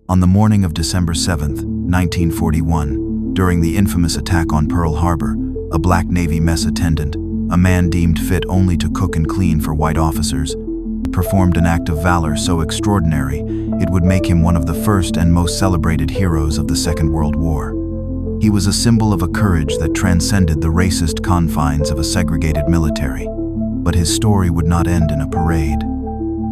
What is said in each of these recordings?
On the morning of December 7th, 1941, during the infamous attack on Pearl Harbor, a Black Navy mess attendant, a man deemed fit only to cook and clean for white officers, performed an act of valor so extraordinary it would make him one of the first and most celebrated heroes of the Second World War. He was a symbol of a courage that transcended the racist confines of a segregated military. But his story would not end in a parade.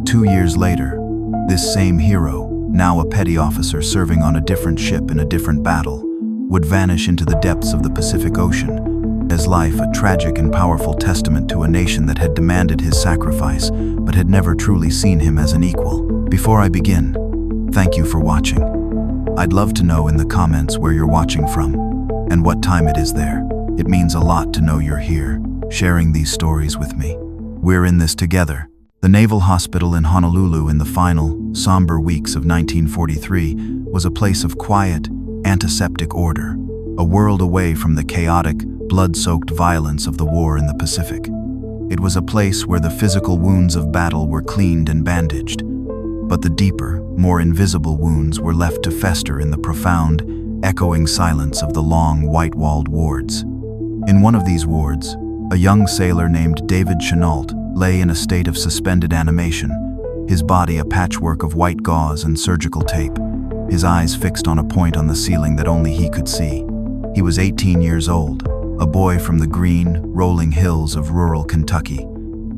2 years later, this same hero, now a petty officer serving on a different ship in a different battle, would vanish into the depths of the Pacific Ocean. His life a tragic and powerful testament to a nation that had demanded his sacrifice, but had never truly seen him as an equal. Before I begin, thank you for watching. I'd love to know in the comments where you're watching from, and what time it is there. It means a lot to know you're here, sharing these stories with me. We're in this together. The Naval Hospital in Honolulu in the final, somber weeks of 1943 was a place of quiet, antiseptic order, a world away from the chaotic, blood-soaked violence of the war in the Pacific. It was a place where the physical wounds of battle were cleaned and bandaged, but the deeper, more invisible wounds were left to fester in the profound, echoing silence of the long, white-walled wards. In one of these wards, a young sailor named David Chenault lay in a state of suspended animation, his body a patchwork of white gauze and surgical tape, his eyes fixed on a point on the ceiling that only he could see. He was 18 years old, a boy from the green, rolling hills of rural Kentucky,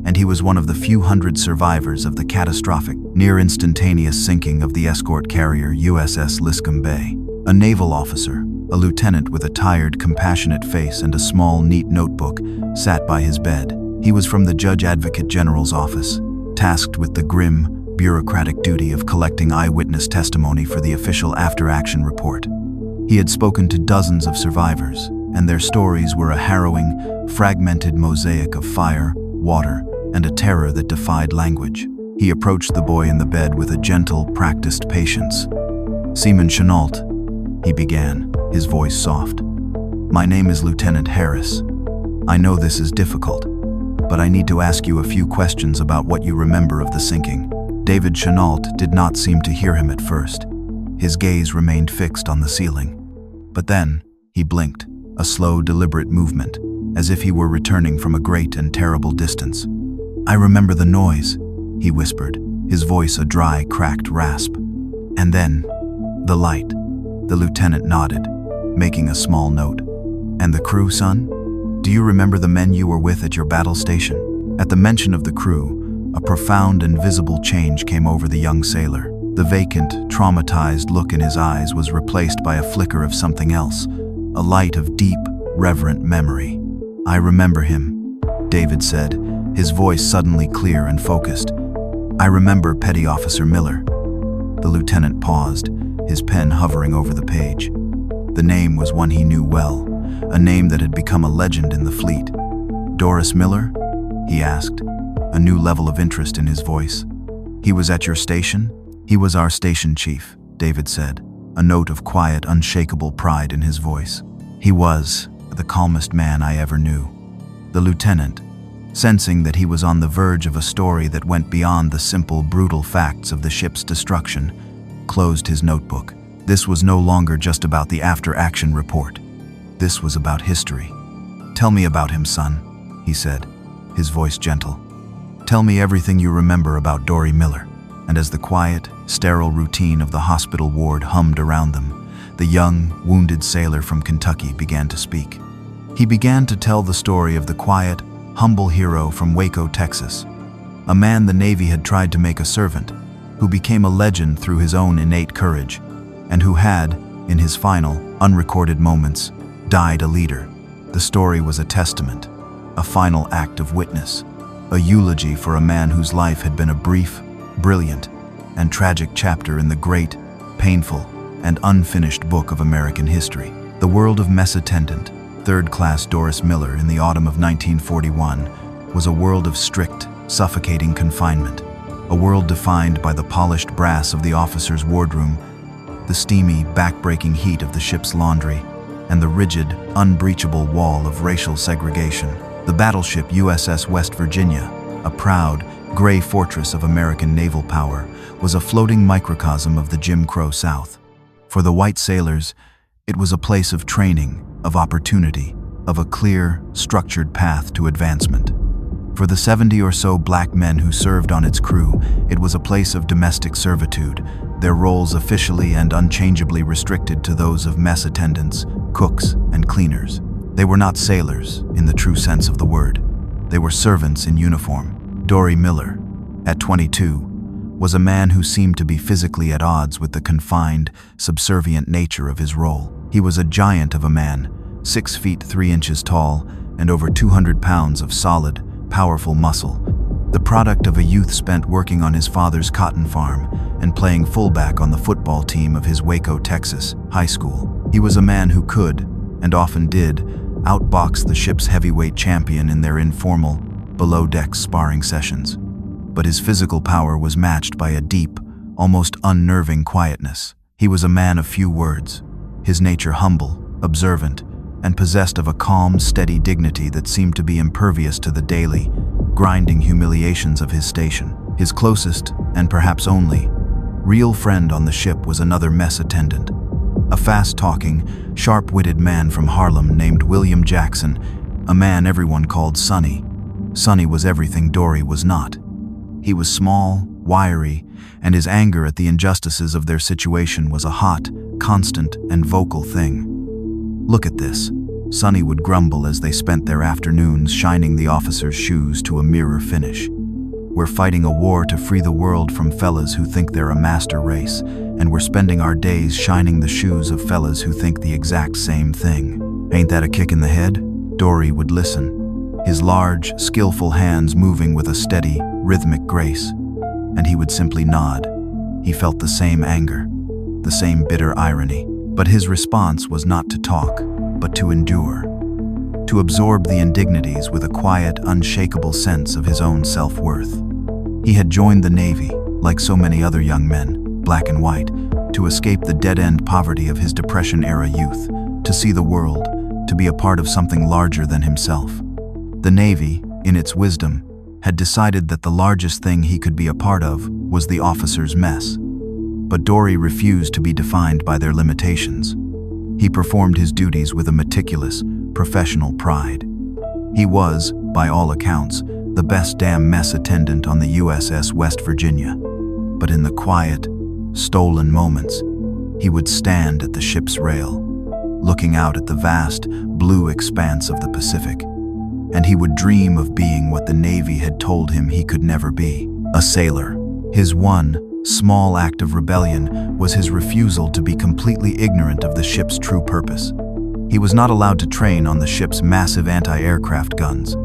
and he was one of the few hundred survivors of the catastrophic, near-instantaneous sinking of the escort carrier USS Liscome Bay. A naval officer, a lieutenant with a tired, compassionate face and a small, neat notebook, sat by his bed. He was from the Judge Advocate General's office, tasked with the grim, bureaucratic duty of collecting eyewitness testimony for the official after-action report. He had spoken to dozens of survivors, and their stories were a harrowing, fragmented mosaic of fire, water, and a terror that defied language. He approached the boy in the bed with a gentle, practiced patience. "Seaman Chenault," he began, his voice soft. "My name is Lieutenant Harris. I know this is difficult, but I need to ask you a few questions about what you remember of the sinking." David Chenault did not seem to hear him at first. His gaze remained fixed on the ceiling. But then, he blinked, a slow, deliberate movement, as if he were returning from a great and terrible distance. "I remember the noise," he whispered, his voice a dry, cracked rasp. "And then, the light." The lieutenant nodded, making a small note. "And the crew, son? Do you remember the men you were with at your battle station?" At the mention of the crew, a profound and visible change came over the young sailor. The vacant, traumatized look in his eyes was replaced by a flicker of something else, a light of deep, reverent memory. "I remember him," David said, his voice suddenly clear and focused. "I remember Petty Officer Miller." The lieutenant paused, his pen hovering over the page. The name was one he knew well, a name that had become a legend in the fleet. "Doris Miller?" he asked, a new level of interest in his voice. "He was at your station?" "He was our station chief," David said, a note of quiet, unshakable pride in his voice. "He was the calmest man I ever knew." The lieutenant, sensing that he was on the verge of a story that went beyond the simple, brutal facts of the ship's destruction, closed his notebook. This was no longer just about the after-action report. This was about history. "Tell me about him, son," he said, his voice gentle. "Tell me everything you remember about Dory Miller." And as the quiet, sterile routine of the hospital ward hummed around them, the young, wounded sailor from Kentucky began to speak. He began to tell the story of the quiet, humble hero from Waco, Texas, a man the Navy had tried to make a servant, who became a legend through his own innate courage, and who had, in his final, unrecorded moments, died a leader. The story was a testament, a final act of witness, a eulogy for a man whose life had been a brief, brilliant, and tragic chapter in the great, painful, and unfinished book of American history. The world of mess attendant, third-class Doris Miller in the autumn of 1941 was a world of strict, suffocating confinement, a world defined by the polished brass of the officer's wardroom, the steamy, back-breaking heat of the ship's laundry, and the rigid, unbreachable wall of racial segregation. The battleship USS West Virginia, a proud, gray fortress of American naval power, was a floating microcosm of the Jim Crow South. For the white sailors, it was a place of training, of opportunity, of a clear, structured path to advancement. For the 70 or so black men who served on its crew, it was a place of domestic servitude, their roles officially and unchangeably restricted to those of mess attendants, cooks, and cleaners. They were not sailors, in the true sense of the word. They were servants in uniform. Dory Miller, at 22, was a man who seemed to be physically at odds with the confined, subservient nature of his role. He was a giant of a man, 6 feet 3 inches tall, and over 200 pounds of solid, powerful muscle, the product of a youth spent working on his father's cotton farm and playing fullback on the football team of his Waco, Texas, high school. He was a man who could, and often did, outbox the ship's heavyweight champion in their informal, below-deck sparring sessions. But his physical power was matched by a deep, almost unnerving quietness. He was a man of few words, his nature humble, observant, and possessed of a calm, steady dignity that seemed to be impervious to the daily, grinding humiliations of his station. His closest, and perhaps only, real friend on the ship was another mess attendant, a fast-talking, sharp-witted man from Harlem named William Jackson, a man everyone called Sonny. Sonny was everything Dory was not. He was small, wiry, and his anger at the injustices of their situation was a hot, constant, and vocal thing. "Look at this," Sonny would grumble as they spent their afternoons shining the officers' shoes to a mirror finish. "We're fighting a war to free the world from fellas who think they're a master race, and we're spending our days shining the shoes of fellas who think the exact same thing. Ain't that a kick in the head?" Dory would listen, his large, skillful hands moving with a steady, rhythmic grace, and he would simply nod. He felt the same anger, the same bitter irony. But his response was not to talk, but to endure, to absorb the indignities with a quiet, unshakable sense of his own self-worth. He had joined the Navy, like so many other young men, black and white, to escape the dead-end poverty of his Depression-era youth, to see the world, to be a part of something larger than himself. The Navy, in its wisdom, had decided that the largest thing he could be a part of was the officers' mess. But Dory refused to be defined by their limitations. He performed his duties with a meticulous, professional pride. He was, by all accounts, the best damn mess attendant on the USS West Virginia. But in the quiet, stolen moments, he would stand at the ship's rail, looking out at the vast, blue expanse of the Pacific, and he would dream of being what the Navy had told him he could never be, a sailor. His one, small act of rebellion was his refusal to be completely ignorant of the ship's true purpose. He was not allowed to train on the ship's massive anti-aircraft guns.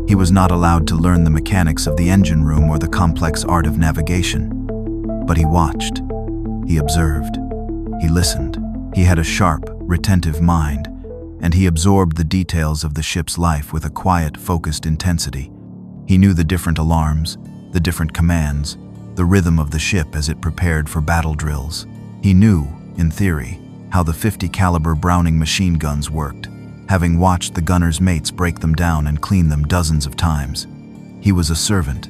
He was not allowed to learn the mechanics of the engine room or the complex art of navigation. But he watched. He observed. He listened. He had a sharp, retentive mind, and he absorbed the details of the ship's life with a quiet, focused intensity. He knew the different alarms, the different commands, the rhythm of the ship as it prepared for battle drills. He knew, in theory, how the .50 caliber Browning machine guns worked, having watched the gunners' mates break them down and clean them dozens of times. He was a servant,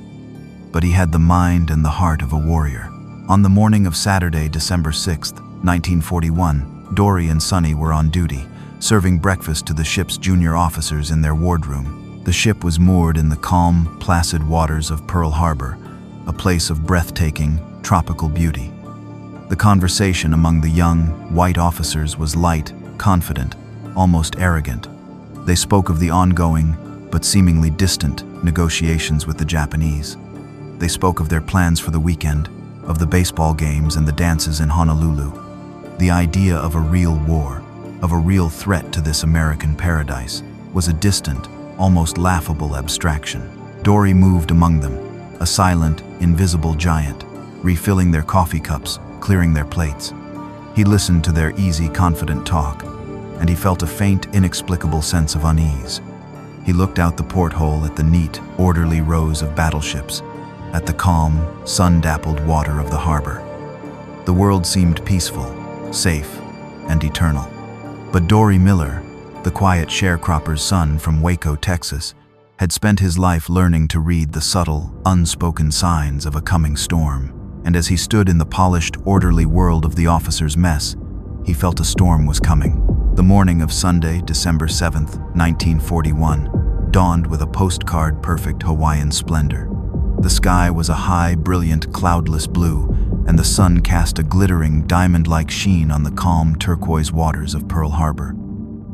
but he had the mind and the heart of a warrior. On the morning of Saturday, December 6, 1941, Dory and Sonny were on duty, serving breakfast to the ship's junior officers in their wardroom. The ship was moored in the calm, placid waters of Pearl Harbor, a place of breathtaking, tropical beauty. The conversation among the young, white officers was light, confident, almost arrogant. They spoke of the ongoing, but seemingly distant, negotiations with the Japanese. They spoke of their plans for the weekend, of the baseball games and the dances in Honolulu. The idea of a real war, of a real threat to this American paradise, was a distant, almost laughable abstraction. Dory moved among them, a silent, invisible giant, refilling their coffee cups, clearing their plates. He listened to their easy, confident talk, and he felt a faint, inexplicable sense of unease. He looked out the porthole at the neat, orderly rows of battleships, at the calm, sun-dappled water of the harbor. The world seemed peaceful, safe, and eternal. But Dory Miller, the quiet sharecropper's son from Waco, Texas, had spent his life learning to read the subtle, unspoken signs of a coming storm. And as he stood in the polished, orderly world of the officers' mess, he felt a storm was coming. The morning of Sunday, December 7th, 1941, dawned with a postcard-perfect Hawaiian splendor. The sky was a high, brilliant, cloudless blue, and the sun cast a glittering, diamond-like sheen on the calm, turquoise waters of Pearl Harbor.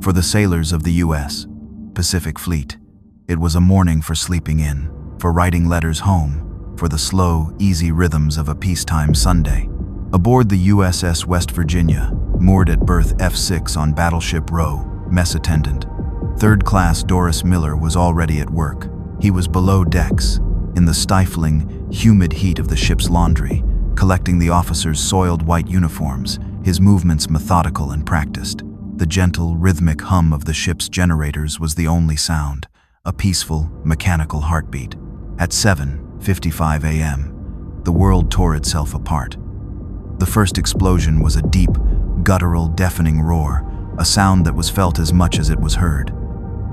For the sailors of the U.S. Pacific Fleet, it was a morning for sleeping in, for writing letters home, for the slow, easy rhythms of a peacetime Sunday. Aboard the USS West Virginia, moored at berth F6 on Battleship Row, mess attendant, third-class Doris Miller was already at work. He was below decks, in the stifling, humid heat of the ship's laundry, collecting the officers' soiled white uniforms, his movements methodical and practiced. The gentle, rhythmic hum of the ship's generators was the only sound, a peaceful, mechanical heartbeat. At 7:55 a.m., the world tore itself apart. The first explosion was a deep, guttural, deafening roar, a sound that was felt as much as it was heard.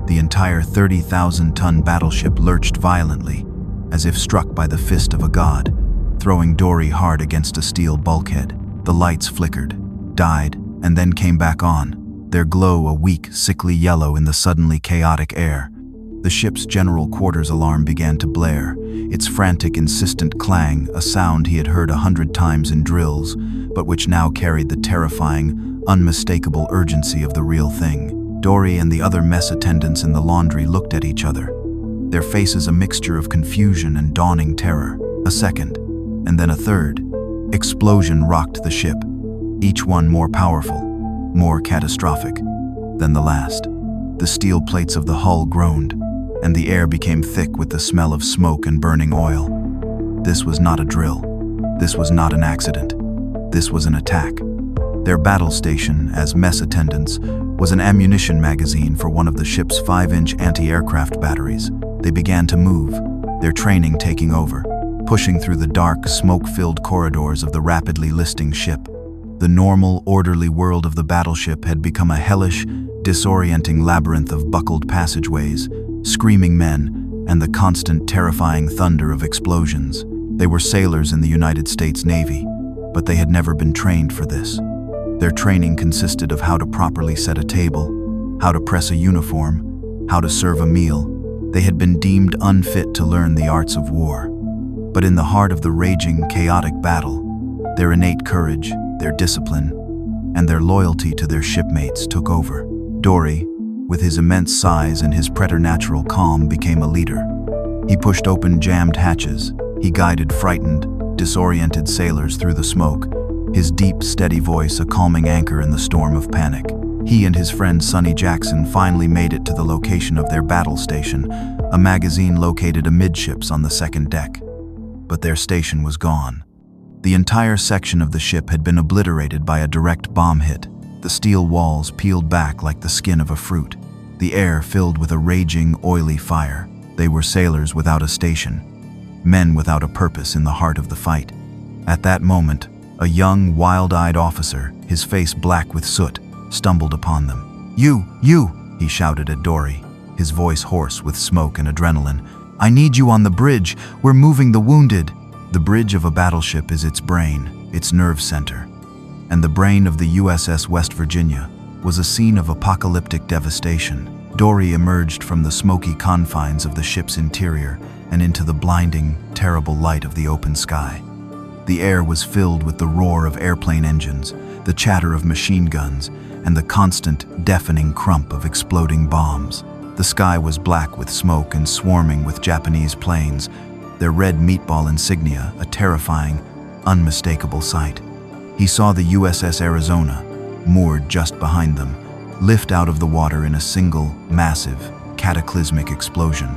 The entire 30,000-ton battleship lurched violently, as if struck by the fist of a god, throwing Dory hard against a steel bulkhead. The lights flickered, died, and then came back on, their glow a weak, sickly yellow in the suddenly chaotic air. The ship's general quarters alarm began to blare, its frantic, insistent clang, a sound he had heard 100 times in drills, but which now carried the terrifying, unmistakable urgency of the real thing. Dory and the other mess attendants in the laundry looked at each other, their faces a mixture of confusion and dawning terror. A second, and then a third, explosion rocked the ship, each one more powerful, more catastrophic than the last. The steel plates of the hull groaned, and the air became thick with the smell of smoke and burning oil. This was not a drill. This was not an accident. This was an attack. Their battle station, as mess attendants, was an ammunition magazine for one of the ship's 5-inch anti-aircraft batteries. They began to move, their training taking over, pushing through the dark, smoke-filled corridors of the rapidly listing ship. The normal, orderly world of the battleship had become a hellish, disorienting labyrinth of buckled passageways, screaming men, and the constant, terrifying thunder of explosions. They were sailors in the United States Navy, but they had never been trained for this. Their training consisted of how to properly set a table, how to press a uniform, how to serve a meal. They had been deemed unfit to learn the arts of war. But in the heart of the raging, chaotic battle, their innate courage, their discipline, and their loyalty to their shipmates took over. Dory, with his immense size and his preternatural calm, became a leader. He pushed open jammed hatches. He guided frightened, disoriented sailors through the smoke, his deep, steady voice a calming anchor in the storm of panic. He and his friend Sonny Jackson finally made it to the location of their battle station, a magazine located amidships on the second deck. But their station was gone. The entire section of the ship had been obliterated by a direct bomb hit. The steel walls peeled back like the skin of a fruit. The air filled with a raging, oily fire. They were sailors without a station, men without a purpose in the heart of the fight. At that moment, a young, wild-eyed officer, his face black with soot, stumbled upon them. You, he shouted at Dory, his voice hoarse with smoke and adrenaline. I need you on the bridge. We're moving the wounded. The bridge of a battleship is its brain, its nerve center. And the brain of the USS West Virginia was a scene of apocalyptic devastation. Dory emerged from the smoky confines of the ship's interior and into the blinding, terrible light of the open sky. The air was filled with the roar of airplane engines, the chatter of machine guns, and the constant, deafening crump of exploding bombs. The sky was black with smoke and swarming with Japanese planes, their red meatball insignia a terrifying, unmistakable sight. He saw the USS Arizona, moored just behind them, lift out of the water in a single, massive, cataclysmic explosion.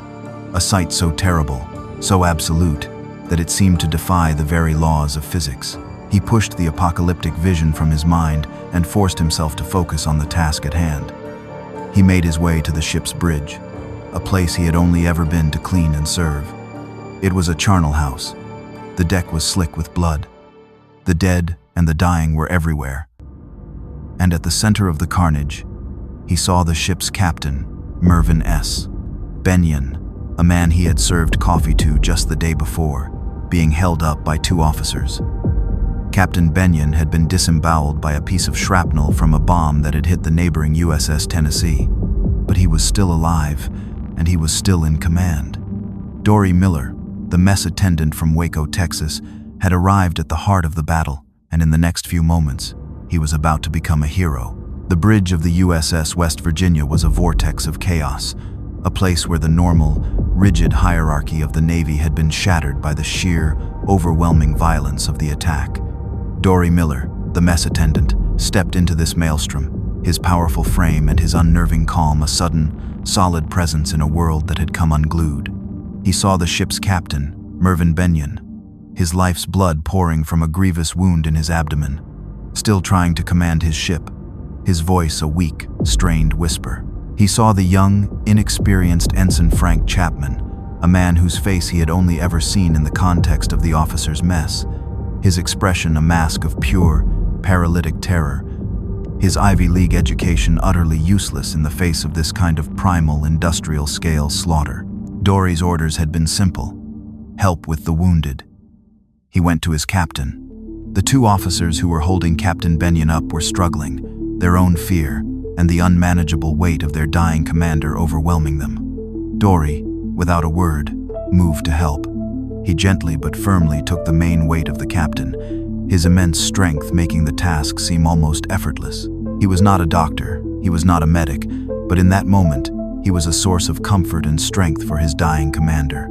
A sight so terrible, so absolute, that it seemed to defy the very laws of physics. He pushed the apocalyptic vision from his mind and forced himself to focus on the task at hand. He made his way to the ship's bridge, a place he had only ever been to clean and serve. It was a charnel house. The deck was slick with blood. The dead and the dying were everywhere. And at the center of the carnage, he saw the ship's captain, Mervyn S. Benyon, a man he had served coffee to just the day before, being held up by two officers. Captain Benyon had been disemboweled by a piece of shrapnel from a bomb that had hit the neighboring USS Tennessee, but he was still alive, and he was still in command. Dory Miller, the mess attendant from Waco, Texas, had arrived at the heart of the battle, and in the next few moments, he was about to become a hero. The bridge of the USS West Virginia was a vortex of chaos, a place where the normal, rigid hierarchy of the Navy had been shattered by the sheer, overwhelming violence of the attack. Dory Miller, the mess attendant, stepped into this maelstrom, his powerful frame and his unnerving calm a sudden, solid presence in a world that had come unglued. He saw the ship's captain, Mervyn Benyon, his life's blood pouring from a grievous wound in his abdomen, still trying to command his ship, his voice a weak, strained whisper. He saw the young, inexperienced Ensign Frank Chapman, a man whose face he had only ever seen in the context of the officers' mess, his expression a mask of pure, paralytic terror, his Ivy League education utterly useless in the face of this kind of primal industrial-scale slaughter. Dory's orders had been simple: help with the wounded. He went to his captain. The two officers who were holding Captain Benyon up were struggling, their own fear and the unmanageable weight of their dying commander overwhelming them. Dory, without a word, moved to help. He gently but firmly took the main weight of the captain, his immense strength making the task seem almost effortless. He was not a doctor, he was not a medic, but in that moment, he was a source of comfort and strength for his dying commander.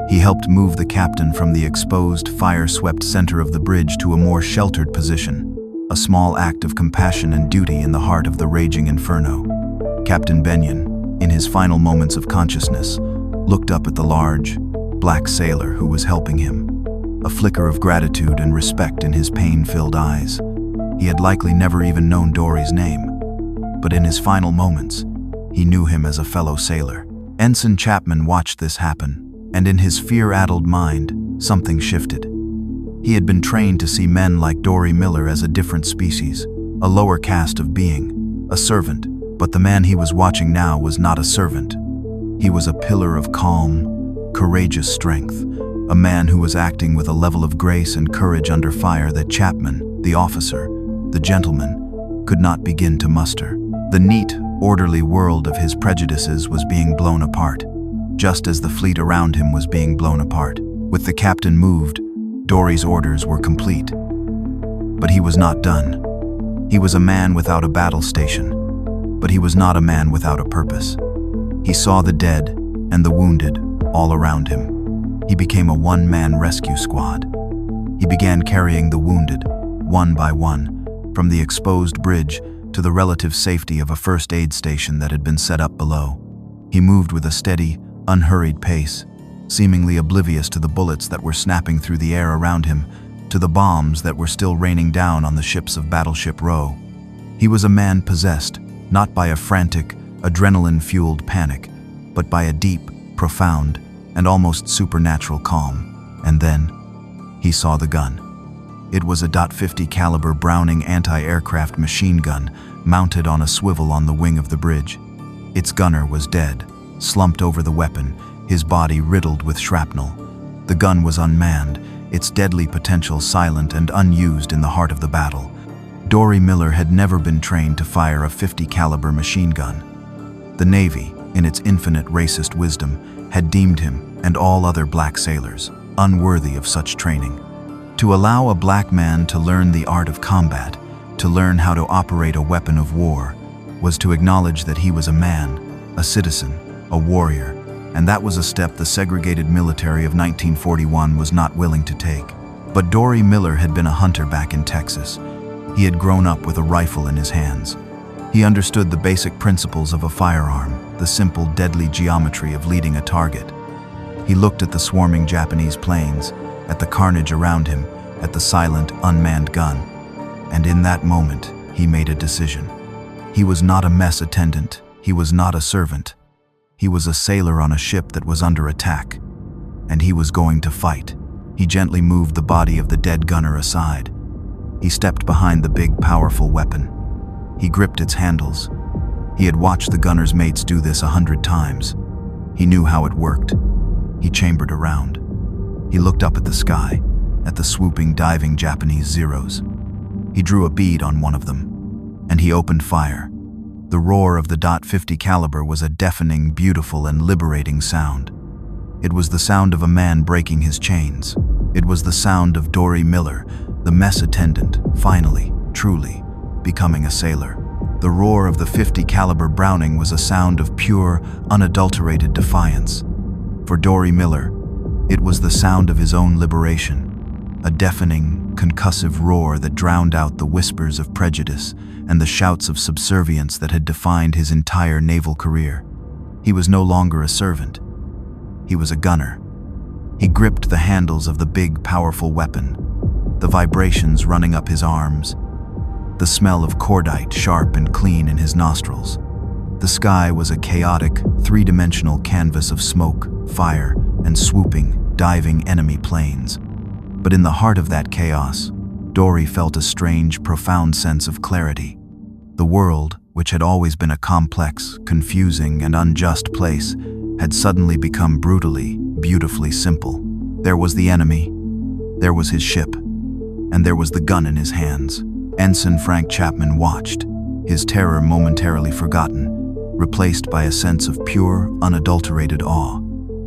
He helped move the captain from the exposed, fire-swept center of the bridge to a more sheltered position, a small act of compassion and duty in the heart of the raging inferno. Captain Benyon, in his final moments of consciousness, looked up at the large, black sailor who was helping him, a flicker of gratitude and respect in his pain-filled eyes. He had likely never even known Dory's name, but in his final moments, he knew him as a fellow sailor. Ensign Chapman watched this happen, and in his fear-addled mind, something shifted. He had been trained to see men like Dory Miller as a different species, a lower caste of being, a servant, but the man he was watching now was not a servant. He was a pillar of calm, courageous strength, a man who was acting with a level of grace and courage under fire that Chapman, the officer, the gentleman, could not begin to muster. The neat, orderly world of his prejudices was being blown apart, just as the fleet around him was being blown apart. With the captain moved, Dory's orders were complete. But he was not done. He was a man without a battle station, but he was not a man without a purpose. He saw the dead and the wounded all around him. He became a one-man rescue squad. He began carrying the wounded, one by one, from the exposed bridge to the relative safety of a first aid station that had been set up below. He moved with a steady, unhurried pace, seemingly oblivious to the bullets that were snapping through the air around him, to the bombs that were still raining down on the ships of Battleship Row. He was a man possessed, not by a frantic, adrenaline-fueled panic, but by a deep, profound, and almost supernatural calm. And then, he saw the gun. It was a .50 caliber Browning anti-aircraft machine gun mounted on a swivel on the wing of the bridge. Its gunner was dead, slumped over the weapon, his body riddled with shrapnel. The gun was unmanned, its deadly potential silent and unused in the heart of the battle. Dory Miller had never been trained to fire a .50 caliber machine gun. The Navy, in its infinite racist wisdom, had deemed him, and all other black sailors, unworthy of such training. To allow a black man to learn the art of combat, to learn how to operate a weapon of war, was to acknowledge that he was a man, a citizen, a warrior, and that was a step the segregated military of 1941 was not willing to take. But Dory Miller had been a hunter back in Texas. He had grown up with a rifle in his hands. He understood the basic principles of a firearm, the simple, deadly geometry of leading a target. He looked at the swarming Japanese planes, at the carnage around him, at the silent, unmanned gun. And in that moment, he made a decision. He was not a mess attendant. He was not a servant. He was a sailor on a ship that was under attack, and he was going to fight. He gently moved the body of the dead gunner aside. He stepped behind the big, powerful weapon. He gripped its handles. He had watched the gunner's mates do this 100 times. He knew how it worked. He chambered around. He looked up at the sky, at the swooping, diving Japanese Zeros. He drew a bead on one of them, and he opened fire. The roar of the .50 caliber was a deafening, beautiful, and liberating sound. It was the sound of a man breaking his chains. It was the sound of Dory Miller, the mess attendant, finally, truly, becoming a sailor. The roar of the .50 caliber Browning was a sound of pure, unadulterated defiance. For Dory Miller, it was the sound of his own liberation, a deafening, concussive roar that drowned out the whispers of prejudice and the shouts of subservience that had defined his entire naval career. He was no longer a servant. He was a gunner. He gripped the handles of the big, powerful weapon, the vibrations running up his arms, the smell of cordite sharp and clean in his nostrils. The sky was a chaotic, three-dimensional canvas of smoke, fire, and swooping, diving enemy planes. But in the heart of that chaos, Dory felt a strange, profound sense of clarity. The world, which had always been a complex, confusing, and unjust place, had suddenly become brutally, beautifully simple. There was the enemy, there was his ship, and there was the gun in his hands. Ensign Frank Chapman watched, his terror momentarily forgotten, replaced by a sense of pure, unadulterated awe.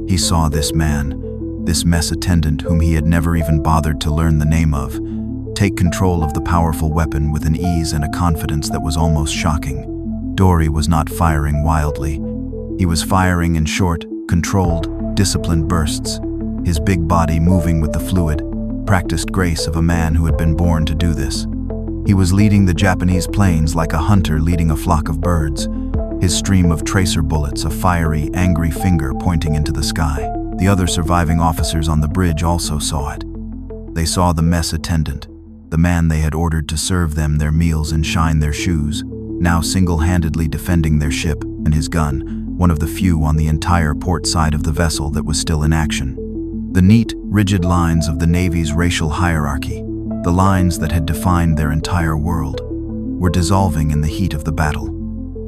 He saw this man, this mess attendant whom he had never even bothered to learn the name of, take control of the powerful weapon with an ease and a confidence that was almost shocking. Dory was not firing wildly. He was firing in short, controlled, disciplined bursts, his big body moving with the fluid, practiced grace of a man who had been born to do this. He was leading the Japanese planes like a hunter leading a flock of birds, his stream of tracer bullets a fiery, angry finger pointing into the sky. The other surviving officers on the bridge also saw it. They saw the mess attendant, the man they had ordered to serve them their meals and shine their shoes, now single-handedly defending their ship and his gun, one of the few on the entire port side of the vessel that was still in action. The neat, rigid lines of the Navy's racial hierarchy, the lines that had defined their entire world, were dissolving in the heat of the battle.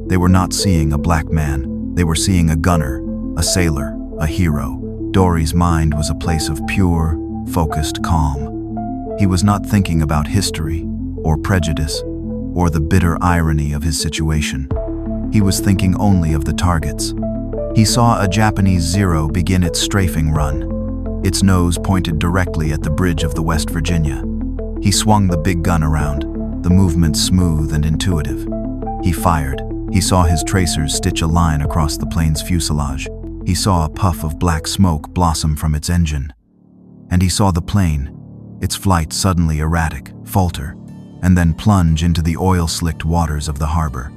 They were not seeing a black man, they were seeing a gunner, a sailor, a hero. Dory's mind was a place of pure, focused calm. He was not thinking about history, or prejudice, or the bitter irony of his situation. He was thinking only of the targets. He saw a Japanese Zero begin its strafing run, its nose pointed directly at the bridge of the West Virginia. He swung the big gun around, the movement smooth and intuitive. He fired. He saw his tracers stitch a line across the plane's fuselage. He saw a puff of black smoke blossom from its engine. And he saw the plane, its flight suddenly erratic, falter, and then plunge into the oil-slicked waters of the harbor.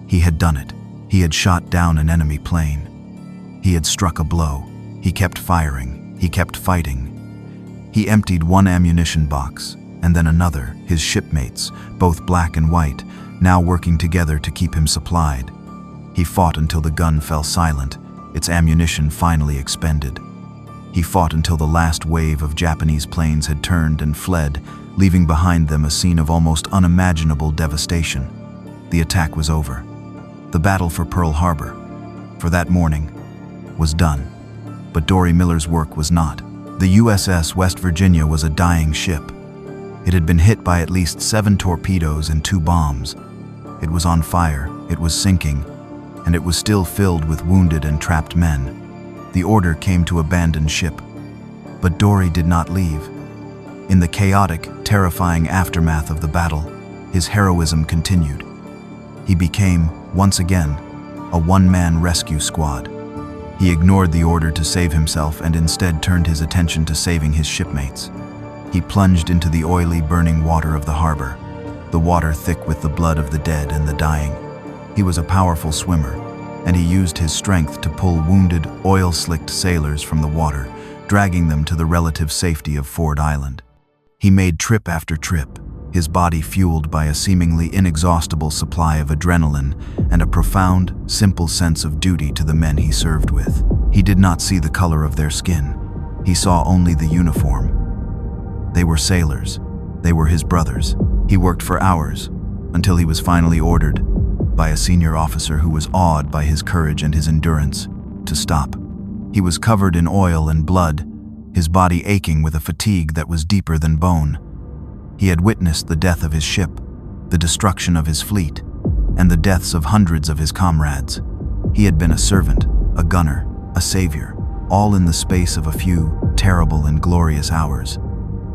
He had done it. He had shot down an enemy plane. He had struck a blow. He kept firing. He kept fighting. He emptied one ammunition box, and then another, his shipmates, both black and white, now working together to keep him supplied. He fought until the gun fell silent, its ammunition finally expended. He fought until the last wave of Japanese planes had turned and fled, leaving behind them a scene of almost unimaginable devastation. The attack was over. The battle for Pearl Harbor, for that morning, was done. But Dory Miller's work was not. The USS West Virginia was a dying ship. It had been hit by at least 7 torpedoes and 2 bombs. It was on fire, it was sinking, and it was still filled with wounded and trapped men. The order came to abandon ship. But Dory did not leave. In the chaotic, terrifying aftermath of the battle, his heroism continued. He became, once again, a one-man rescue squad. He ignored the order to save himself and instead turned his attention to saving his shipmates. He plunged into the oily, burning water of the harbor, the water thick with the blood of the dead and the dying. He was a powerful swimmer, and he used his strength to pull wounded, oil-slicked sailors from the water, dragging them to the relative safety of Ford Island. He made trip after trip, his body fueled by a seemingly inexhaustible supply of adrenaline and a profound, simple sense of duty to the men he served with. He did not see the color of their skin. He saw only the uniform. They were sailors. They were his brothers. He worked for hours, until he was finally ordered, by a senior officer who was awed by his courage and his endurance, to stop. He was covered in oil and blood, his body aching with a fatigue that was deeper than bone. He had witnessed the death of his ship, the destruction of his fleet, and the deaths of hundreds of his comrades. He had been a servant, a gunner, a savior, all in the space of a few terrible and glorious hours.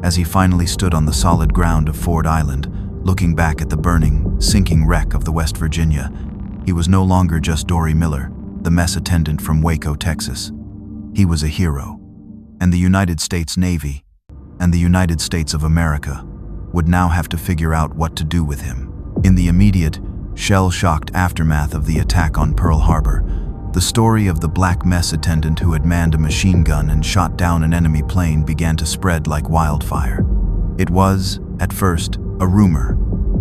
As he finally stood on the solid ground of Ford Island, looking back at the burning, sinking wreck of the West Virginia, he was no longer just Dory Miller, the mess attendant from Waco, Texas. He was a hero, and the United States Navy, and the United States of America, would now have to figure out what to do with him. In the immediate, shell-shocked aftermath of the attack on Pearl Harbor, the story of the black mess attendant who had manned a machine gun and shot down an enemy plane began to spread like wildfire. It was, at first, a rumor,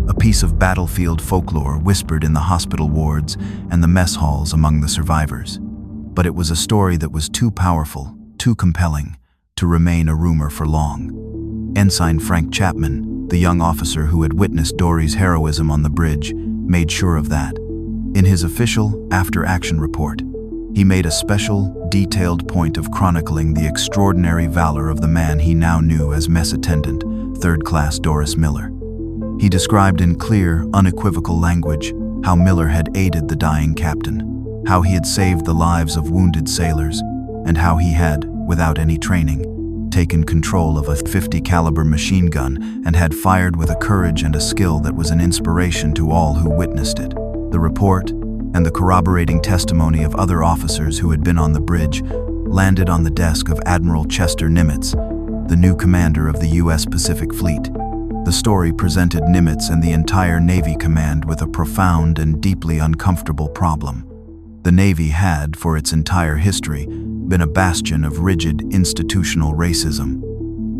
a piece of battlefield folklore whispered in the hospital wards and the mess halls among the survivors. But it was a story that was too powerful, too compelling, to remain a rumor for long. Ensign Frank Chapman, the young officer who had witnessed Dory's heroism on the bridge, made sure of that. In his official after-action report, he made a special, detailed point of chronicling the extraordinary valor of the man he now knew as mess attendant, third-class Doris Miller. He described in clear, unequivocal language how Miller had aided the dying captain, how he had saved the lives of wounded sailors, and how he had, without any training, taken control of a .50 caliber machine gun and had fired with a courage and a skill that was an inspiration to all who witnessed it. The report, and the corroborating testimony of other officers who had been on the bridge, landed on the desk of Admiral Chester Nimitz, the new commander of the U.S. Pacific Fleet. The story presented Nimitz and the entire Navy command with a profound and deeply uncomfortable problem. The Navy had, for its entire history, been a bastion of rigid institutional racism.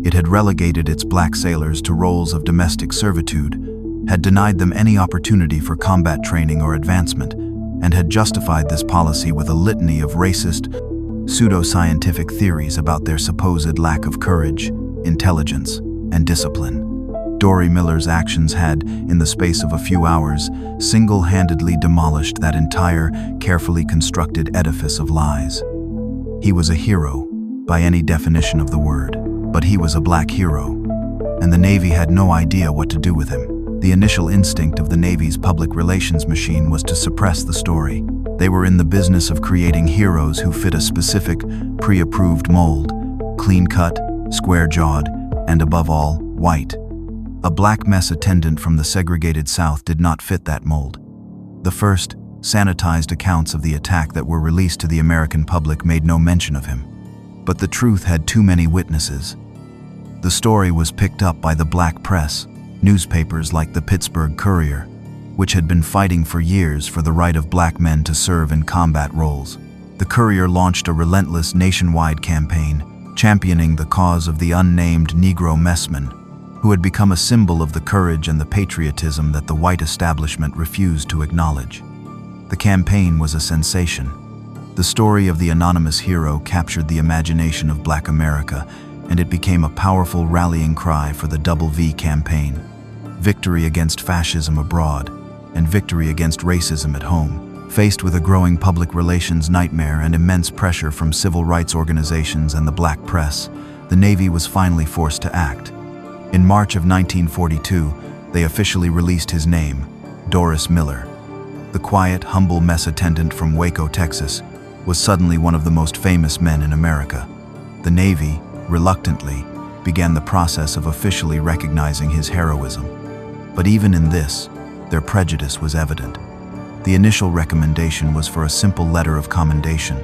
It had relegated its black sailors to roles of domestic servitude, had denied them any opportunity for combat training or advancement, and had justified this policy with a litany of racist, pseudo-scientific theories about their supposed lack of courage, intelligence, and discipline. Dory Miller's actions had, in the space of a few hours, single-handedly demolished that entire, carefully constructed edifice of lies. He was a hero, by any definition of the word, but he was a black hero, and the Navy had no idea what to do with him. The initial instinct of the Navy's public relations machine was to suppress the story. They were in the business of creating heroes who fit a specific, pre-approved mold, clean-cut, square-jawed, and above all, white. A black mess attendant from the segregated South did not fit that mold. The first, sanitized accounts of the attack that were released to the American public made no mention of him. But the truth had too many witnesses. The story was picked up by the black press, newspapers like the Pittsburgh Courier, which had been fighting for years for the right of black men to serve in combat roles. The Courier launched a relentless nationwide campaign, championing the cause of the unnamed Negro messman, who had become a symbol of the courage and the patriotism that the white establishment refused to acknowledge. The campaign was a sensation. The story of the anonymous hero captured the imagination of Black America, and it became a powerful rallying cry for the Double V campaign. Victory against fascism abroad, and victory against racism at home. Faced with a growing public relations nightmare and immense pressure from civil rights organizations and the black press, the Navy was finally forced to act. In March of 1942, they officially released his name, Doris Miller. The quiet, humble mess attendant from Waco, Texas, was suddenly one of the most famous men in America. The Navy, reluctantly, began the process of officially recognizing his heroism. But even in this, their prejudice was evident. The initial recommendation was for a simple letter of commendation.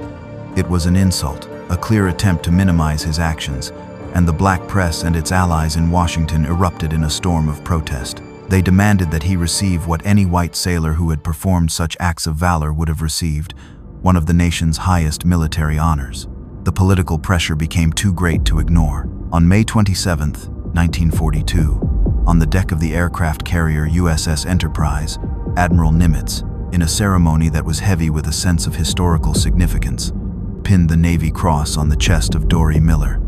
It was an insult, a clear attempt to minimize his actions, and the black press and its allies in Washington erupted in a storm of protest. They demanded that he receive what any white sailor who had performed such acts of valor would have received, one of the nation's highest military honors. The political pressure became too great to ignore. On May 27, 1942, on the deck of the aircraft carrier USS Enterprise, Admiral Nimitz, in a ceremony that was heavy with a sense of historical significance, pinned the Navy Cross on the chest of Dory Miller.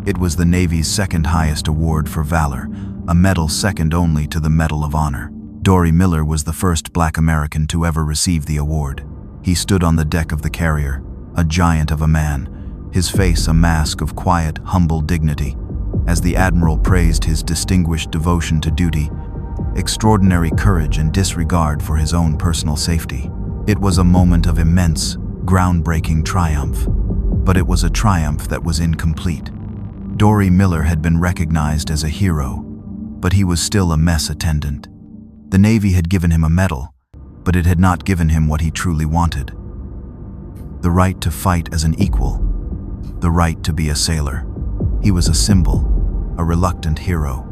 It was the Navy's second highest award for valor, a medal second only to the Medal of Honor. Dory Miller was the first Black American to ever receive the award. He stood on the deck of the carrier, a giant of a man, his face a mask of quiet, humble dignity, as the admiral praised his distinguished devotion to duty, extraordinary courage and disregard for his own personal safety. It was a moment of immense, groundbreaking triumph, but it was a triumph that was incomplete. Dory Miller had been recognized as a hero, but he was still a mess attendant. The Navy had given him a medal, but it had not given him what he truly wanted: the right to fight as an equal, the right to be a sailor. He was a symbol, a reluctant hero,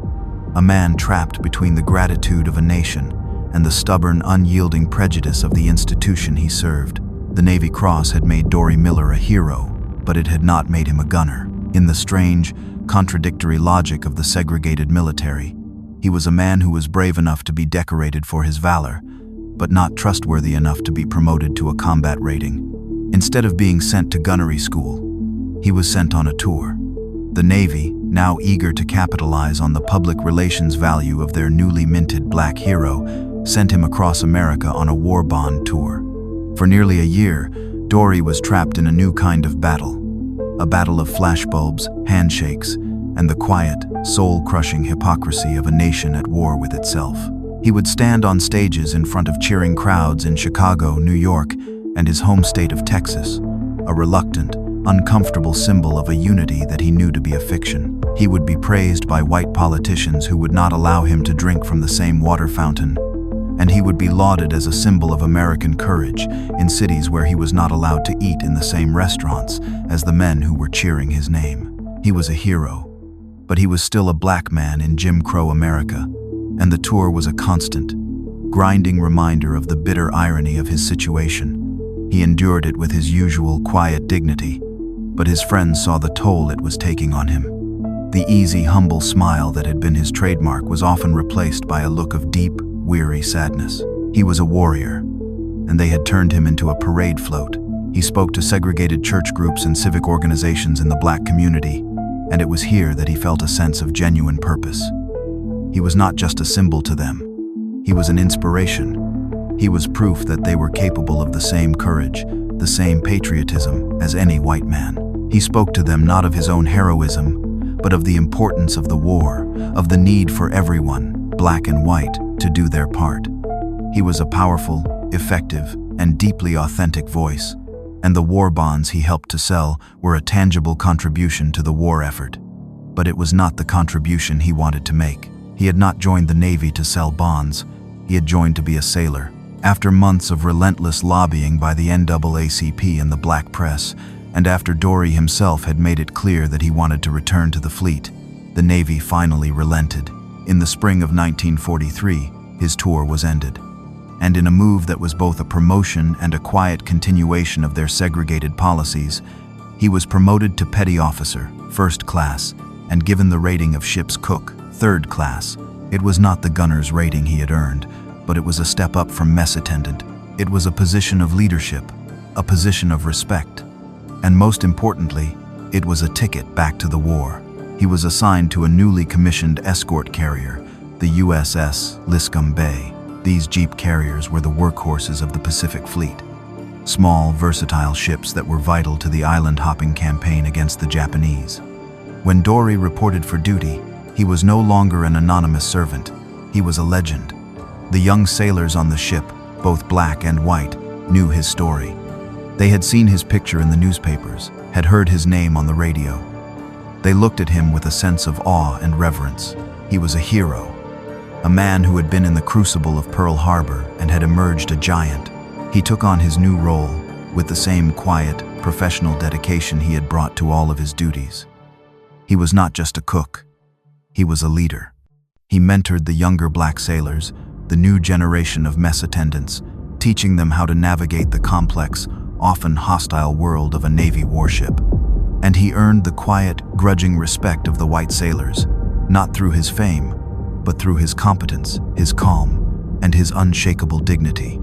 a man trapped between the gratitude of a nation and the stubborn, unyielding prejudice of the institution he served. The Navy Cross had made Dory Miller a hero, but it had not made him a gunner. In the strange, contradictory logic of the segregated military, he was a man who was brave enough to be decorated for his valor, but not trustworthy enough to be promoted to a combat rating. Instead of being sent to gunnery school, he was sent on a tour. The Navy, now eager to capitalize on the public relations value of their newly minted black hero, sent him across America on a war bond tour. For nearly a year, Dory was trapped in a new kind of battle, a battle of flashbulbs, handshakes, and the quiet, soul-crushing hypocrisy of a nation at war with itself. He would stand on stages in front of cheering crowds in Chicago, New York, and his home state of Texas, a reluctant, uncomfortable symbol of a unity that he knew to be a fiction. He would be praised by white politicians who would not allow him to drink from the same water fountain, and he would be lauded as a symbol of American courage in cities where he was not allowed to eat in the same restaurants as the men who were cheering his name. He was a hero, but he was still a black man in Jim Crow America, and the tour was a constant, grinding reminder of the bitter irony of his situation. He endured it with his usual quiet dignity, but his friends saw the toll it was taking on him. The easy, humble smile that had been his trademark was often replaced by a look of deep, weary sadness. He was a warrior, and they had turned him into a parade float. He spoke to segregated church groups and civic organizations in the black community, and it was here that he felt a sense of genuine purpose. He was not just a symbol to them. He was an inspiration. He was proof that they were capable of the same courage, the same patriotism as any white man. He spoke to them not of his own heroism, but of the importance of the war, of the need for everyone, black and white, to do their part. He was a powerful, effective, and deeply authentic voice, and the war bonds he helped to sell were a tangible contribution to the war effort. But it was not the contribution he wanted to make. He had not joined the Navy to sell bonds. He had joined to be a sailor. After months of relentless lobbying by the NAACP and the black press, and after Dory himself had made it clear that he wanted to return to the fleet, the Navy finally relented. In the spring of 1943, his tour was ended. And in a move that was both a promotion and a quiet continuation of their segregated policies, he was promoted to petty officer, first class, and given the rating of ship's cook, third class. It was not the gunner's rating he had earned, but it was a step up from mess attendant. It was a position of leadership, a position of respect. And most importantly, it was a ticket back to the war. He was assigned to a newly commissioned escort carrier, the USS Liscome Bay. These jeep carriers were the workhorses of the Pacific Fleet. Small, versatile ships that were vital to the island-hopping campaign against the Japanese. When Dory reported for duty, he was no longer an anonymous servant. He was a legend. The young sailors on the ship, both black and white, knew his story. They had seen his picture in the newspapers, had heard his name on the radio. They looked at him with a sense of awe and reverence. He was a hero, a man who had been in the crucible of Pearl Harbor and had emerged a giant. He took on his new role with the same quiet, professional dedication he had brought to all of his duties. He was not just a cook. He was a leader. He mentored the younger black sailors, the new generation of mess attendants, teaching them how to navigate the complex, often hostile world of a Navy warship. And he earned the quiet, grudging respect of the white sailors, not through his fame, but through his competence, his calm, and his unshakable dignity.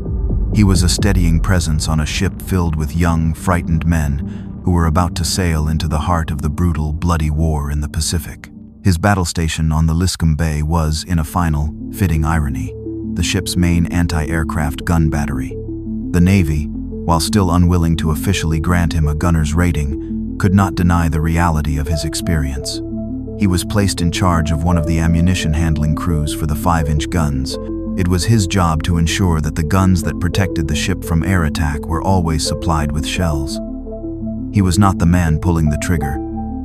He was a steadying presence on a ship filled with young, frightened men who were about to sail into the heart of the brutal, bloody war in the Pacific. His battle station on the Liscome Bay was, in a final, fitting irony, the ship's main anti-aircraft gun battery. The Navy, while still unwilling to officially grant him a gunner's rating, could not deny the reality of his experience. He was placed in charge of one of the ammunition handling crews for the 5-inch guns. It was his job to ensure that the guns that protected the ship from air attack were always supplied with shells. He was not the man pulling the trigger,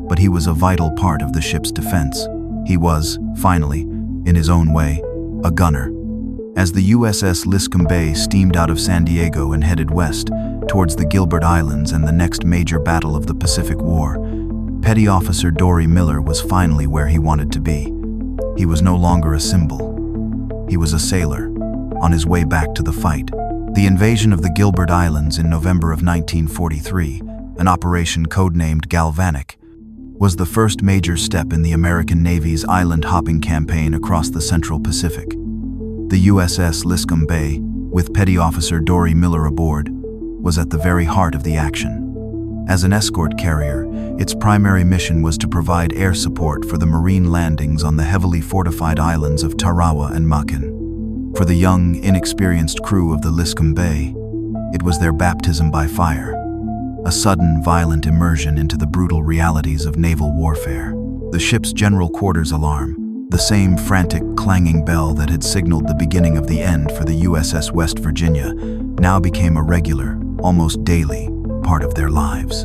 but he was a vital part of the ship's defense. He was, finally, in his own way, a gunner. As the USS Liscome Bay steamed out of San Diego and headed west, towards the Gilbert Islands and the next major battle of the Pacific War, Petty Officer Dory Miller was finally where he wanted to be. He was no longer a symbol. He was a sailor, on his way back to the fight. The invasion of the Gilbert Islands in November of 1943, an operation codenamed Galvanic, was the first major step in the American Navy's island-hopping campaign across the Central Pacific. The USS Liscome Bay, with Petty Officer Dory Miller aboard, was at the very heart of the action. As an escort carrier, its primary mission was to provide air support for the marine landings on the heavily fortified islands of Tarawa and Makin. For the young, inexperienced crew of the Liscome Bay, it was their baptism by fire, a sudden, violent immersion into the brutal realities of naval warfare. The ship's general quarters alarm, the same frantic, clanging bell that had signaled the beginning of the end for the USS West Virginia, now became a regular, almost daily, part of their lives.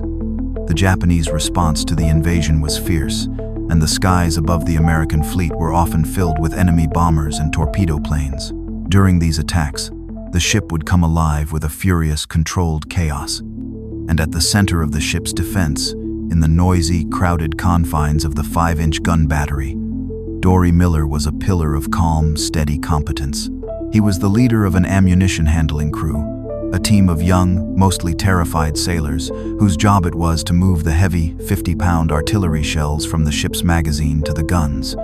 The Japanese response to the invasion was fierce, and the skies above the American fleet were often filled with enemy bombers and torpedo planes. During these attacks, the ship would come alive with a furious, controlled chaos. And at the center of the ship's defense, in the noisy, crowded confines of the 5-inch gun battery, Dory Miller was a pillar of calm, steady competence. He was the leader of an ammunition handling crew, a team of young, mostly terrified sailors whose job it was to move the heavy, 50-pound artillery shells from the ship's magazine to the guns.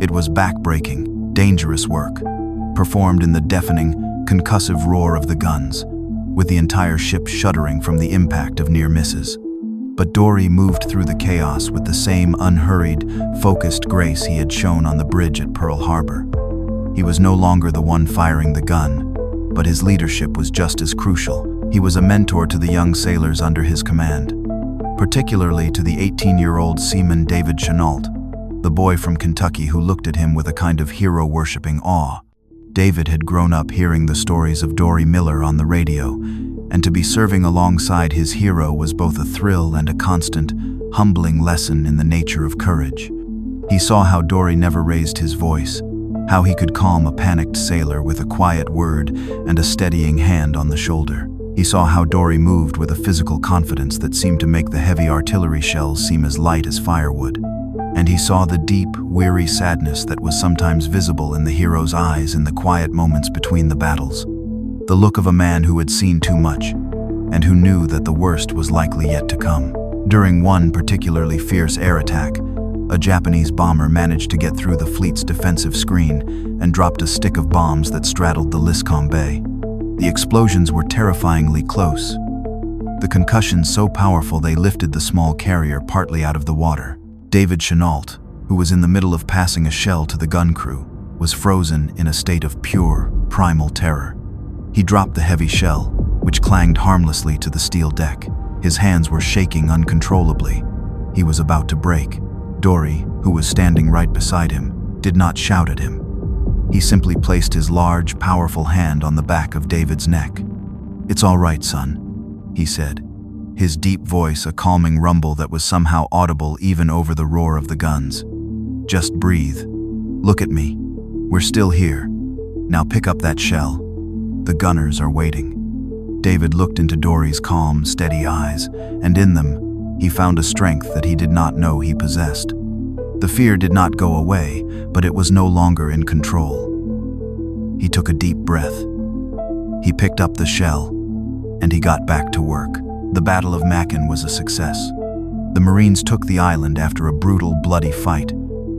It was back-breaking, dangerous work, performed in the deafening, concussive roar of the guns, with the entire ship shuddering from the impact of near misses. But Dory moved through the chaos with the same unhurried, focused grace he had shown on the bridge at Pearl Harbor. He was no longer the one firing the gun, but his leadership was just as crucial. He was a mentor to the young sailors under his command, particularly to the 18-year-old seaman David Chenault, the boy from Kentucky who looked at him with a kind of hero-worshipping awe. David had grown up hearing the stories of Dory Miller on the radio, and to be serving alongside his hero was both a thrill and a constant, humbling lesson in the nature of courage. He saw how Dory never raised his voice, how he could calm a panicked sailor with a quiet word and a steadying hand on the shoulder. He saw how Dory moved with a physical confidence that seemed to make the heavy artillery shells seem as light as firewood. And he saw the deep, weary sadness that was sometimes visible in the hero's eyes in the quiet moments between the battles. The look of a man who had seen too much, and who knew that the worst was likely yet to come. During one particularly fierce air attack, a Japanese bomber managed to get through the fleet's defensive screen and dropped a stick of bombs that straddled the Liscome Bay. The explosions were terrifyingly close, the concussions so powerful they lifted the small carrier partly out of the water. David Chenault, who was in the middle of passing a shell to the gun crew, was frozen in a state of pure, primal terror. He dropped the heavy shell, which clanged harmlessly to the steel deck. His hands were shaking uncontrollably. He was about to break. Dory, who was standing right beside him, did not shout at him. He simply placed his large, powerful hand on the back of David's neck. "It's all right, son," he said, his deep voice a calming rumble that was somehow audible even over the roar of the guns. "Just breathe. Look at me. We're still here. Now pick up that shell. The gunners are waiting." David looked into Dory's calm, steady eyes, and in them, he found a strength that he did not know he possessed. The fear did not go away, but it was no longer in control. He took a deep breath. He picked up the shell, and he got back to work. The Battle of Makin was a success. The Marines took the island after a brutal, bloody fight,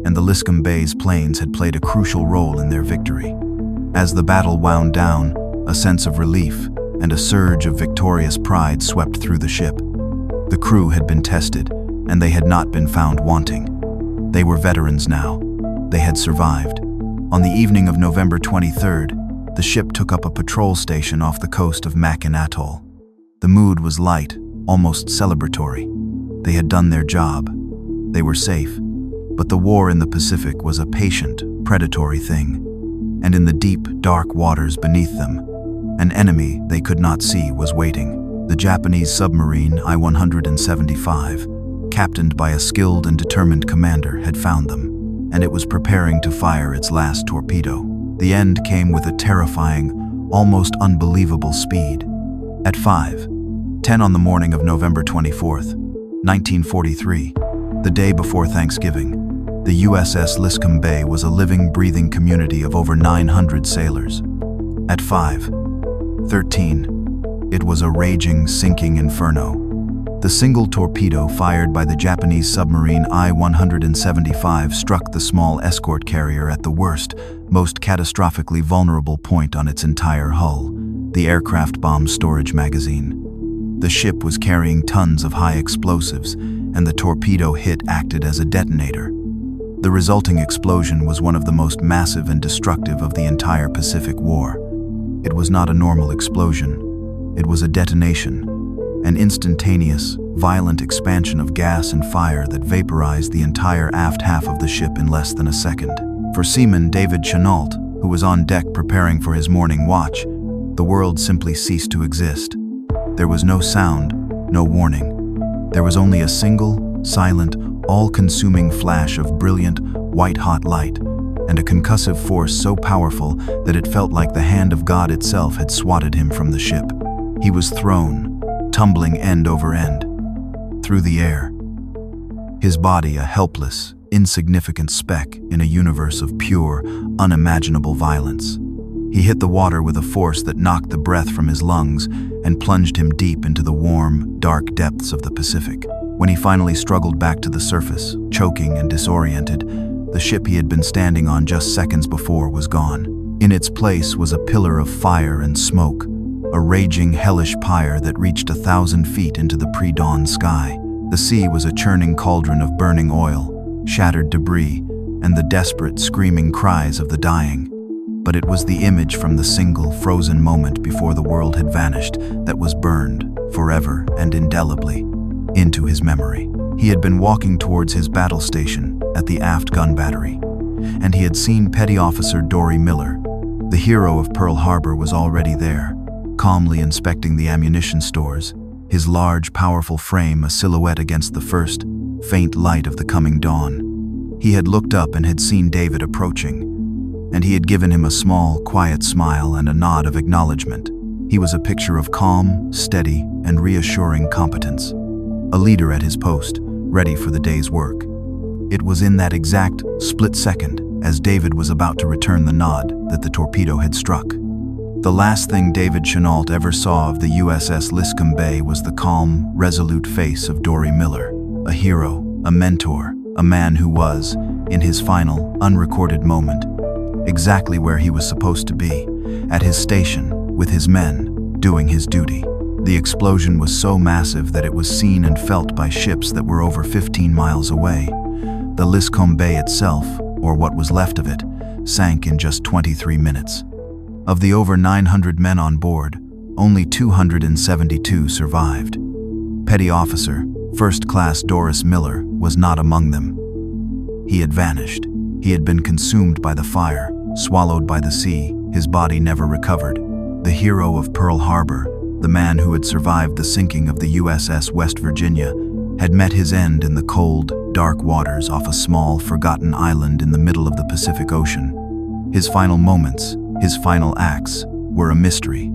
and the Liscome Bay's planes had played a crucial role in their victory. As the battle wound down, a sense of relief and a surge of victorious pride swept through the ship. The crew had been tested, and they had not been found wanting. They were veterans now. They had survived. On the evening of November 23rd, the ship took up a patrol station off the coast of Makin Atoll. The mood was light, almost celebratory. They had done their job. They were safe. But the war in the Pacific was a patient, predatory thing. And in the deep, dark waters beneath them, an enemy they could not see was waiting. The Japanese submarine I-175, captained by a skilled and determined commander, had found them, and it was preparing to fire its last torpedo. The end came with a terrifying, almost unbelievable speed. At 5:10 on the morning of November 24th, 1943, the day before Thanksgiving, the USS Liscome Bay was a living, breathing community of over 900 sailors. At 5:13, it was a raging, sinking inferno. The single torpedo fired by the Japanese submarine I-175 struck the small escort carrier at the worst, most catastrophically vulnerable point on its entire hull, the aircraft bomb storage magazine. The ship was carrying tons of high explosives, and the torpedo hit acted as a detonator. The resulting explosion was one of the most massive and destructive of the entire Pacific War. It was not a normal explosion. It was a detonation, an instantaneous, violent expansion of gas and fire that vaporized the entire aft half of the ship in less than a second. For seaman David Chenault, who was on deck preparing for his morning watch, the world simply ceased to exist. There was no sound, no warning. There was only a single, silent, all-consuming flash of brilliant, white-hot light, and a concussive force so powerful that it felt like the hand of God itself had swatted him from the ship. He was thrown, tumbling end over end, through the air. His body a helpless, insignificant speck in a universe of pure, unimaginable violence. He hit the water with a force that knocked the breath from his lungs and plunged him deep into the warm, dark depths of the Pacific. When he finally struggled back to the surface, choking and disoriented, the ship he had been standing on just seconds before was gone. In its place was a pillar of fire and smoke, a raging, hellish pyre that reached 1,000 feet into the pre-dawn sky. The sea was a churning cauldron of burning oil, shattered debris, and the desperate, screaming cries of the dying. But it was the image from the single, frozen moment before the world had vanished that was burned, forever and indelibly, into his memory. He had been walking towards his battle station at the aft gun battery, and he had seen Petty Officer Dory Miller. The hero of Pearl Harbor was already there, calmly inspecting the ammunition stores, his large, powerful frame a silhouette against the first, faint light of the coming dawn. He had looked up and had seen David approaching, and he had given him a small, quiet smile and a nod of acknowledgement. He was a picture of calm, steady, and reassuring competence. A leader at his post, ready for the day's work. It was in that exact split second, as David was about to return the nod, that the torpedo had struck. The last thing David Chenault ever saw of the USS Liscome Bay was the calm, resolute face of Dory Miller, a hero, a mentor, a man who was, in his final, unrecorded moment, exactly where he was supposed to be, at his station, with his men, doing his duty. The explosion was so massive that it was seen and felt by ships that were over 15 miles away. The Liscome Bay itself, or what was left of it, sank in just 23 minutes. Of the over 900 men on board, only 272 survived. Petty Officer, First Class Doris Miller, was not among them. He had vanished. He had been consumed by the fire, swallowed by the sea, his body never recovered. The hero of Pearl Harbor, the man who had survived the sinking of the USS West Virginia, had met his end in the cold, dark waters off a small, forgotten island in the middle of the Pacific Ocean. His final moments, his final acts, were a mystery,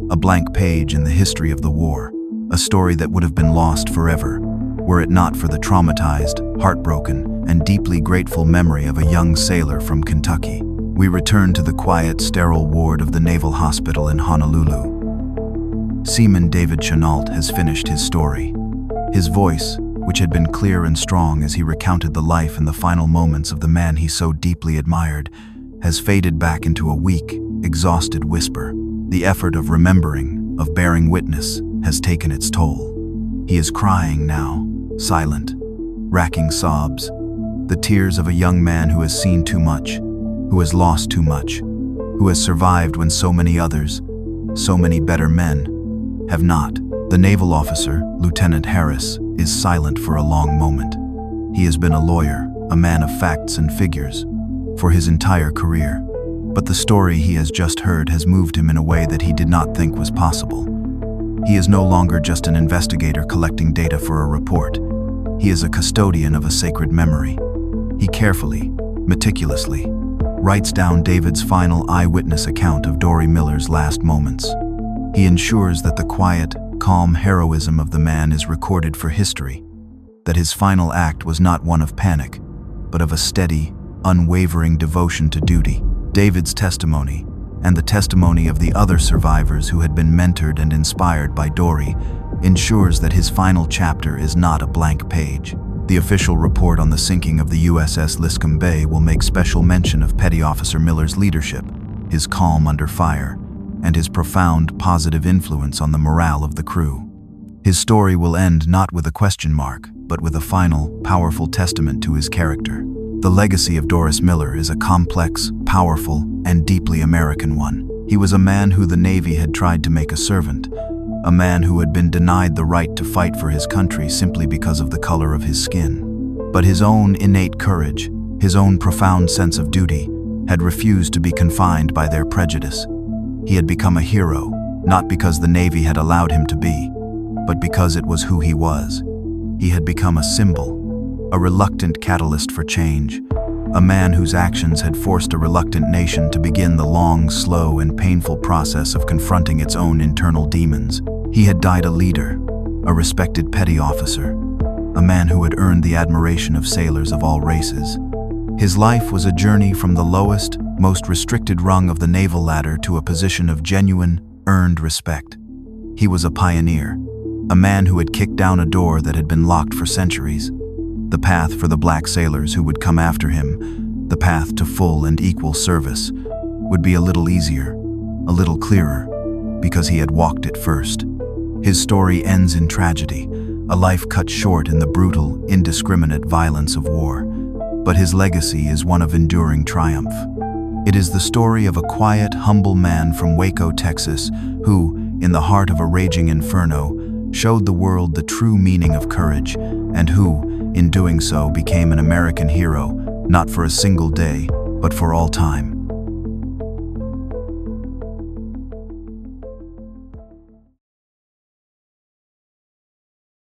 a blank page in the history of the war, a story that would have been lost forever, were it not for the traumatized, heartbroken, and deeply grateful memory of a young sailor from Kentucky. We return to the quiet, sterile ward of the Naval Hospital in Honolulu. Seaman David Chenault has finished his story. His voice, which had been clear and strong as he recounted the life and the final moments of the man he so deeply admired, has faded back into a weak, exhausted whisper. The effort of remembering, of bearing witness, has taken its toll. He is crying now, silent, racking sobs, the tears of a young man who has seen too much, who has lost too much, who has survived when so many others, so many better men, have not. The naval officer, Lieutenant Harris, is silent for a long moment. He has been a lawyer, a man of facts and figures, for his entire career. But the story he has just heard has moved him in a way that he did not think was possible. He is no longer just an investigator collecting data for a report. He is a custodian of a sacred memory. He carefully, meticulously, writes down David's final eyewitness account of Dory Miller's last moments. He ensures that the quiet, calm heroism of the man is recorded for history, that his final act was not one of panic, but of a steady, unwavering devotion to duty. David's testimony, and the testimony of the other survivors who had been mentored and inspired by Dory, ensures that his final chapter is not a blank page. The official report on the sinking of the USS Liscome Bay will make special mention of Petty Officer Miller's leadership, his calm under fire, and his profound positive influence on the morale of the crew. His story will end not with a question mark, but with a final, powerful testament to his character. The legacy of Doris Miller is a complex, powerful, and deeply American one. He was a man who the Navy had tried to make a servant, a man who had been denied the right to fight for his country simply because of the color of his skin. But his own innate courage, his own profound sense of duty, had refused to be confined by their prejudice. He had become a hero, not because the Navy had allowed him to be, but because it was who he was. He had become a symbol, a reluctant catalyst for change, a man whose actions had forced a reluctant nation to begin the long, slow, and painful process of confronting its own internal demons. He had died a leader, a respected petty officer, a man who had earned the admiration of sailors of all races. His life was a journey from the lowest, most restricted rung of the naval ladder to a position of genuine, earned respect. He was a pioneer, a man who had kicked down a door that had been locked for centuries. The path for the black sailors who would come after him, the path to full and equal service, would be a little easier, a little clearer, because he had walked it first. His story ends in tragedy, a life cut short in the brutal, indiscriminate violence of war. But his legacy is one of enduring triumph. It is the story of a quiet, humble man from Waco, Texas, who, in the heart of a raging inferno, showed the world the true meaning of courage, and who, in doing so, became an American hero, not for a single day, but for all time.